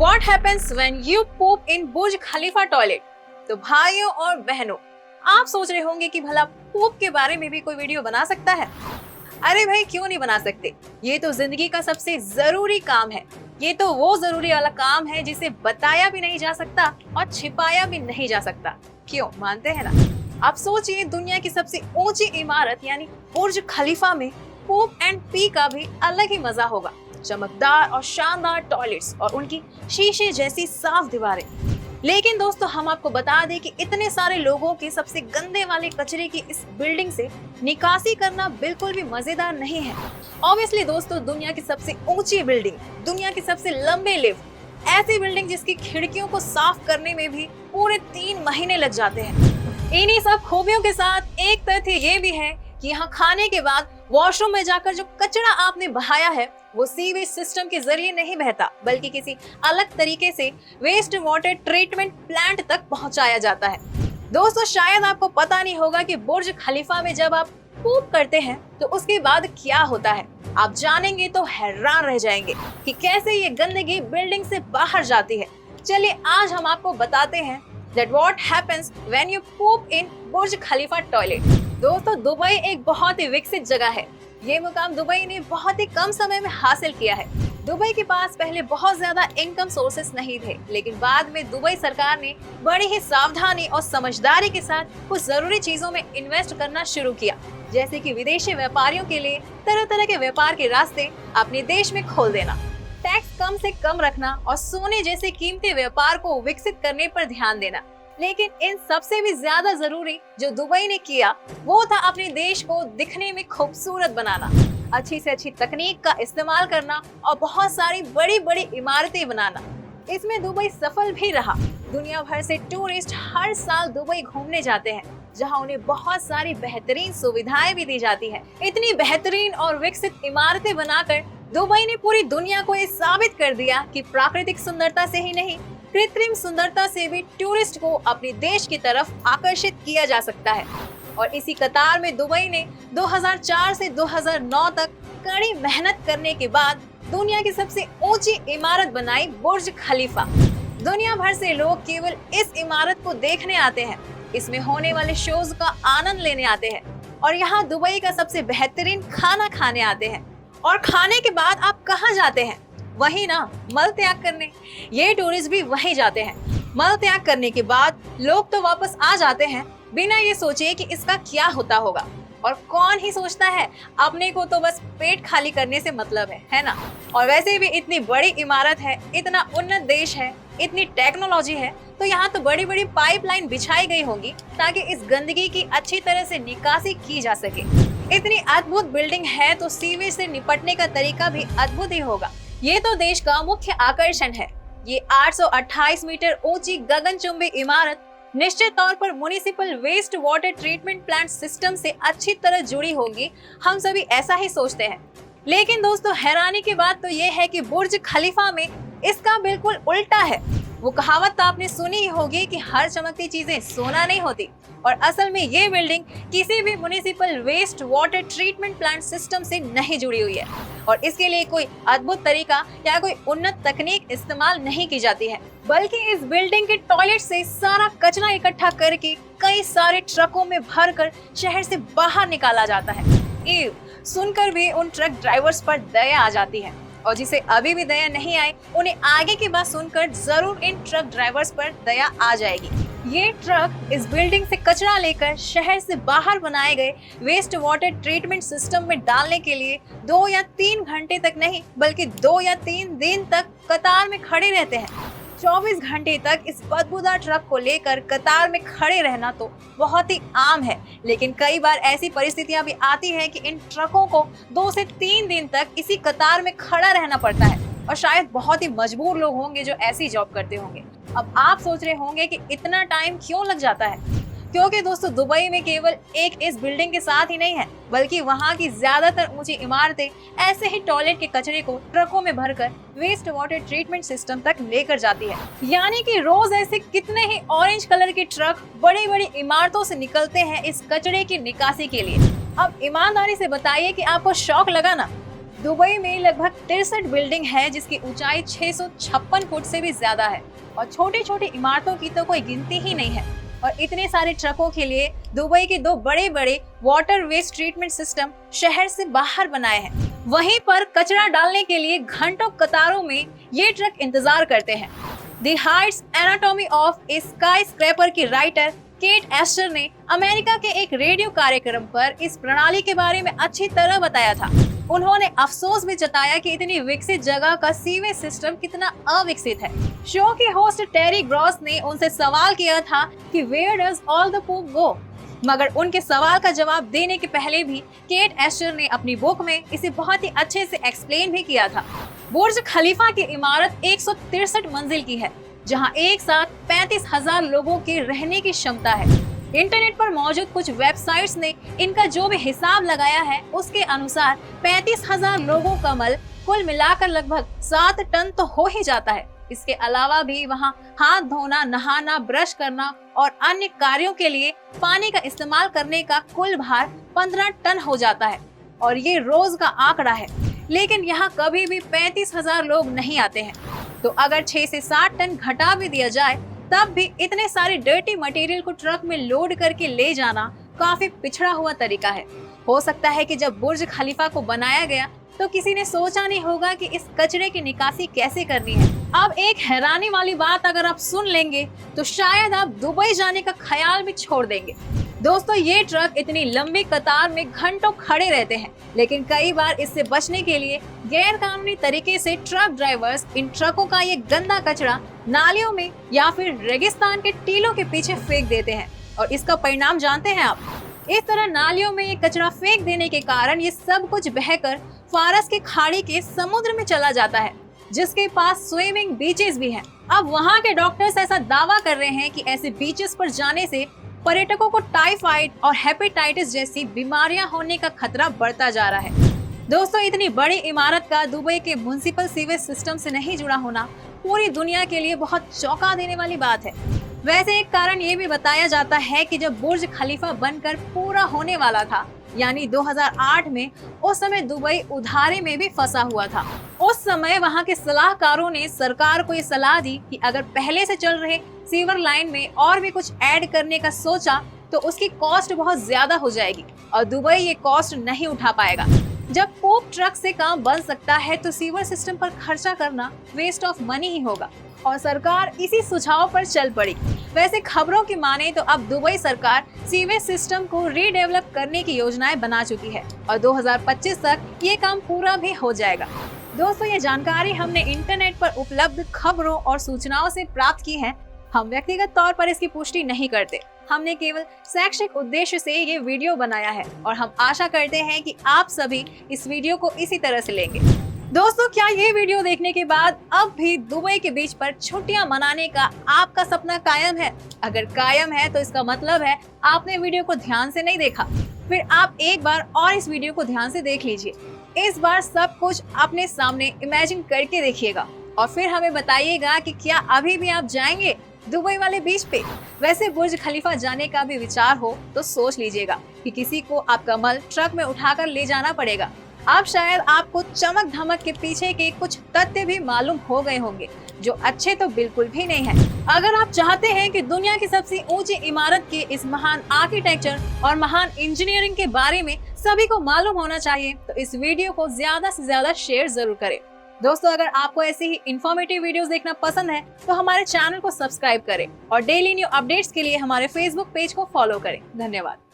What happens when you poop in Burj Khalifa toilet? तो भाइयों और बहनों, आप सोच रहे होंगे कि भला पूप के बारे में भी कोई वीडियो बना सकता है। अरे भाई, क्यों नहीं बना सकते। ये तो जिंदगी का सबसे जरूरी काम है। ये तो वो जरूरी वाला काम है जिसे बताया भी नहीं जा सकता और छिपाया भी नहीं जा सकता। क्यों, मानते हैं ना? आप सोचिए, दुनिया की सबसे ऊंची इमारत यानी बुर्ज खलीफा में पूप एंड पी का भी अलग ही मजा होगा। चमकदार और शानदार टॉयलेट्स और उनकी शीशे जैसी साफ दीवारें। लेकिन दोस्तों, हम आपको बता दें कि इतने सारे लोगों के सबसे गंदे वाले कचरे की इस बिल्डिंग से निकासी करना बिल्कुल भी मजेदार नहीं है। ऑब्वियसली दोस्तों, दुनिया की सबसे ऊंची बिल्डिंग, दुनिया की सबसे लंबे लिफ्ट, ऐसी बिल्डिंग जिसकी खिड़कियों को साफ करने में भी पूरे 3 महीने लग जाते हैं। इन्हीं सब खूबियों के साथ एक तथ्य ये भी है कि यहाँ खाने के बाद वॉशरूम में जाकर जो कचरा आपने बहाया है वो सीवेज सिस्टम के जरिए नहीं बहता, बल्कि किसी अलग तरीके से वेस्ट वाटर ट्रीटमेंट प्लांट तक पहुंचाया जाता है। दोस्तों, शायद आपको पता नहीं होगा कि बुर्ज खलीफा में जब आप पूप करते हैं तो उसके बाद क्या होता है। आप जानेंगे तो हैरान रह जाएंगे कि कैसे ये गंदगी बिल्डिंग से बाहर जाती है। चलिए आज हम आपको बताते हैं that what happens when you poop in Burj Khalifa toilet. दोस्तों, दुबई एक बहुत ही विकसित जगह है। ये मुकाम दुबई ने बहुत ही कम समय में हासिल किया है। दुबई के पास पहले बहुत ज्यादा इनकम सोर्सेस नहीं थे, लेकिन बाद में दुबई सरकार ने बड़ी ही सावधानी और समझदारी के साथ कुछ जरूरी चीजों में इन्वेस्ट करना शुरू किया, जैसे कि विदेशी व्यापारियों के लिए तरह तरह के व्यापार के रास्ते अपने देश में खोल देना, टैक्स कम से कम रखना और सोने जैसे कीमती व्यापार को विकसित करने पर ध्यान देना। लेकिन इन सबसे भी ज्यादा जरूरी जो दुबई ने किया वो था अपने देश को दिखने में खूबसूरत बनाना, अच्छी से अच्छी तकनीक का इस्तेमाल करना और बहुत सारी बड़ी बड़ी इमारतें बनाना। इसमें दुबई सफल भी रहा। दुनिया भर से टूरिस्ट हर साल दुबई घूमने जाते हैं, जहां उन्हें बहुत सारी बेहतरीन सुविधाएं भी दी जाती है। इतनी बेहतरीन और विकसित इमारतें बनाकर दुबई ने पूरी दुनिया को ये साबित कर दिया कि प्राकृतिक सुंदरता से ही नहीं, कृत्रिम सुंदरता से भी टूरिस्ट को अपने देश की तरफ आकर्षित किया जा सकता है। और इसी कतार में दुबई ने 2004 से 2009 तक कड़ी मेहनत करने के बाद दुनिया की सबसे ऊंची इमारत बनाई, बुर्ज खलीफा। दुनिया भर से लोग केवल इस इमारत को देखने आते हैं, इसमें होने वाले शोज का आनंद लेने आते हैं और यहाँ दुबई का सबसे बेहतरीन खाना खाने आते हैं। और खाने के बाद आप कहाँ जाते हैं? वही ना, मल त्याग करने। ये टूरिस्ट भी वहीं जाते हैं। मल त्याग करने के बाद लोग तो वापस आ जाते हैं बिना ये सोचे कि इसका क्या होता होगा। और कौन ही सोचता है, अपने को तो बस पेट खाली करने से मतलब है ना? और वैसे भी इतनी बड़ी इमारत है, इतना उन्नत देश है, इतनी टेक्नोलॉजी है, तो यहाँ तो बड़ी बड़ी पाइपलाइन बिछाई गई होंगी ताकि इस गंदगी की अच्छी तरह से निकासी की जा सके। इतनी अद्भुत बिल्डिंग है तो सीवेज से निपटने का तरीका भी अद्भुत ही होगा। ये तो देश का मुख्य आकर्षण है। ये 828 मीटर ऊंची गगनचुंबी इमारत निश्चित तौर पर municipal waste water treatment plant system से अच्छी तरह जुड़ी होगी। हम सभी ऐसा ही सोचते हैं। लेकिन दोस्तों, हैरानी की बात तो ये है कि बुर्ज खलीफा में इसका बिल्कुल उल्टा है। वो कहावत तो आपने सुनी ही होगी कि हर चमकती चीजें सोना नहीं होती। और असल में ये बिल्डिंग किसी भी municipal waste water treatment plant system से नहीं जुड़ी हुई है और इसके लिए कोई अद्भुत तरीका या कोई उन्नत तकनीक इस्तेमाल नहीं की जाती है, बल्कि इस बिल्डिंग के टॉयलेट से सारा कचरा इकट्ठा करके कई सारे ट्रकों में भरकर शहर से बाहर निकाला जाता है। सुनकर भी उन ट्रक ड्राइवर्स पर दया आ जाती है और जिसे अभी भी दया नहीं आई, उन्हें आगे की बात सुनकर जरूर इन ट्रक ड्राइवर्स पर दया आ जाएगी। ये ट्रक इस बिल्डिंग से कचरा लेकर शहर से बाहर बनाए गए वेस्ट वाटर ट्रीटमेंट सिस्टम में डालने के लिए 2 या 3 घंटे तक नहीं, बल्कि 2 या 3 दिन तक कतार में खड़े रहते हैं। 24 घंटे तक इस बदबूदार ट्रक को लेकर कतार में खड़े रहना तो बहुत ही आम है, लेकिन कई बार ऐसी परिस्थितियां भी आती है कि इन ट्रकों को 2 से 3 दिन तक इसी कतार में खड़ा रहना पड़ता है। और शायद बहुत ही मजबूर लोग होंगे जो ऐसी जॉब करते होंगे। अब आप सोच रहे होंगे कि इतना टाइम क्यों लग जाता है? क्योंकि दोस्तों, दुबई में केवल एक इस बिल्डिंग के साथ ही नहीं है, बल्कि वहाँ की ज्यादातर ऊंची इमारतें ऐसे ही टॉयलेट के कचरे को ट्रकों में भरकर वेस्ट वाटर ट्रीटमेंट सिस्टम तक लेकर जाती है। यानी कि रोज ऐसे कितने ही ऑरेंज कलर के ट्रक बड़ी बड़ी इमारतों से निकलते हैं इस कचरे की निकासी के लिए। अब ईमानदारी से बताइए कि आपको शौक लगा ना? दुबई में लगभग 63 बिल्डिंग है जिसकी ऊंचाई 656 फुट से भी ज्यादा है और छोटी छोटी इमारतों की तो कोई गिनती ही नहीं है। और इतने सारे ट्रकों के लिए दुबई के 2 बड़े बड़े वाटर वेस्ट ट्रीटमेंट सिस्टम शहर से बाहर बनाए हैं। वहीं पर कचरा डालने के लिए घंटों कतारों में ये ट्रक इंतजार करते हैं। द हाइट्स एनाटॉमी ऑफ ए स्काईस्क्रैपर की राइटर केट एस्टर ने अमेरिका के एक रेडियो कार्यक्रम पर इस प्रणाली के बारे में अच्छी तरह बताया था। उन्होंने अफसोस भी जताया कि इतनी विकसित जगह का सीवेज सिस्टम कितना अविकसित है। शो के होस्ट टेरी ग्रॉस ने उनसे सवाल किया था कि where does all the pope go, मगर उनके सवाल का जवाब देने के पहले भी केट एस्टर ने अपनी बुक में इसे बहुत ही अच्छे से एक्सप्लेन भी किया था। बुर्ज खलीफा की इमारत 163 मंजिल की है, जहां एक साथ 35,000 लोगों के रहने की क्षमता है। इंटरनेट पर मौजूद कुछ वेबसाइट्स ने इनका जो भी हिसाब लगाया है उसके अनुसार 35,000 लोगों का मल कुल मिलाकर लगभग 7 टन तो हो ही जाता है। इसके अलावा भी वहाँ हाथ धोना, नहाना, ब्रश करना और अन्य कार्यों के लिए पानी का इस्तेमाल करने का कुल भार 15 टन हो जाता है और ये रोज का आंकड़ा है। लेकिन यहाँ कभी भी 35,000 लोग नहीं आते हैं, तो अगर 6 से 7 टन घटा भी दिया जाए तब भी इतने सारे डर्टी मटेरियल को ट्रक में लोड करके ले जाना काफी पिछड़ा हुआ तरीका है। हो सकता है कि जब बुर्ज खलीफा को बनाया गया तो किसी ने सोचा नहीं होगा कि इस कचरे की निकासी कैसे करनी है। अब एक हैरानी वाली बात अगर आप सुन लेंगे तो शायद आप दुबई जाने का ख्याल भी छोड़ देंगे। दोस्तों, ये ट्रक इतनी लंबी कतार में घंटों खड़े रहते हैं, लेकिन कई बार इससे बचने के लिए गैर कानूनी तरीके से ट्रक ड्राइवर्स इन ट्रकों का ये गंदा कचरा नालियों में या फिर रेगिस्तान के टीलों के पीछे फेंक देते हैं। और इसका परिणाम जानते हैं आप? इस तरह नालियों में ये कचरा फेंक देने के कारण ये सब कुछ बहकर फारस के खाड़ी के समुद्र में चला जाता है, जिसके पास स्विमिंग बीचेस भी हैं। अब वहाँ के डॉक्टर्स ऐसा दावा कर रहे हैं कि ऐसे बीचेस पर जाने से पर्यटकों को टाइफाइड और हेपेटाइटिस जैसी बीमारियां होने का खतरा बढ़ता जा रहा है। दोस्तों, इतनी बड़ी इमारत का दुबई के म्युनिसिपल सीवेज सिस्टम से नहीं जुड़ा होना पूरी दुनिया के लिए बहुत चौंका देने वाली बात है। वैसे एक कारण ये भी बताया जाता है कि जब बुर्ज खलीफा बनकर पूरा होने वाला था, यानी 2008 में, उस समय दुबई उधारे में भी फंसा हुआ था। उस समय वहां के सलाहकारों ने सरकार को ये सलाह दी कि अगर पहले से चल रहे सीवर लाइन में और भी कुछ ऐड करने का सोचा तो उसकी कॉस्ट बहुत ज्यादा हो जाएगी और दुबई ये कॉस्ट नहीं उठा पाएगा। जब पोप ट्रक से काम बन सकता है तो सीवर सिस्टम पर खर्चा करना वेस्ट ऑफ मनी ही होगा और सरकार इसी सुझाव पर चल पड़ी। वैसे खबरों की माने तो अब दुबई सरकार सीवेज सिस्टम को रीडेवलप करने की योजनाएं बना चुकी है और 2025 तक ये काम पूरा भी हो जाएगा। दोस्तों, ये जानकारी हमने इंटरनेट पर उपलब्ध खबरों और सूचनाओं से प्राप्त की है। हम व्यक्तिगत तौर पर इसकी पुष्टि नहीं करते। हमने केवल शैक्षिक उद्देश्य से ये वीडियो बनाया है और हम आशा करते हैं कि आप सभी इस वीडियो को इसी तरह से लेंगे। दोस्तों, क्या ये वीडियो देखने के बाद अब भी दुबई के बीच पर छुट्टियां मनाने का आपका सपना कायम है? अगर कायम है तो इसका मतलब है आपने वीडियो को ध्यान से नहीं देखा। फिर आप एक बार और इस वीडियो को ध्यान से देख लीजिए। इस बार सब कुछ अपने सामने इमेजिन करके देखिएगा और फिर हमें बताइएगा कि क्या अभी भी आप जाएंगे दुबई वाले बीच पे। वैसे बुर्ज खलीफा जाने का भी विचार हो तो सोच लीजिएगा कि किसी को आपका मल ट्रक में उठाकर ले जाना पड़ेगा। अब शायद आपको चमक धमक के पीछे के कुछ तथ्य भी मालूम हो गए होंगे जो अच्छे तो बिल्कुल भी नहीं है। अगर आप चाहते हैं कि दुनिया की सबसे ऊंची इमारत के इस महान आर्किटेक्चर और महान इंजीनियरिंग के बारे में सभी को मालूम होना चाहिए तो इस वीडियो को ज्यादा से ज्यादा शेयर जरूर करें। दोस्तों, अगर आपको ऐसी ही इंफॉर्मेटिव वीडियोस देखना पसंद है तो हमारे चैनल को सब्सक्राइब करें और डेली न्यू अपडेट्स के लिए हमारे फेसबुक पेज को फॉलो करें। धन्यवाद।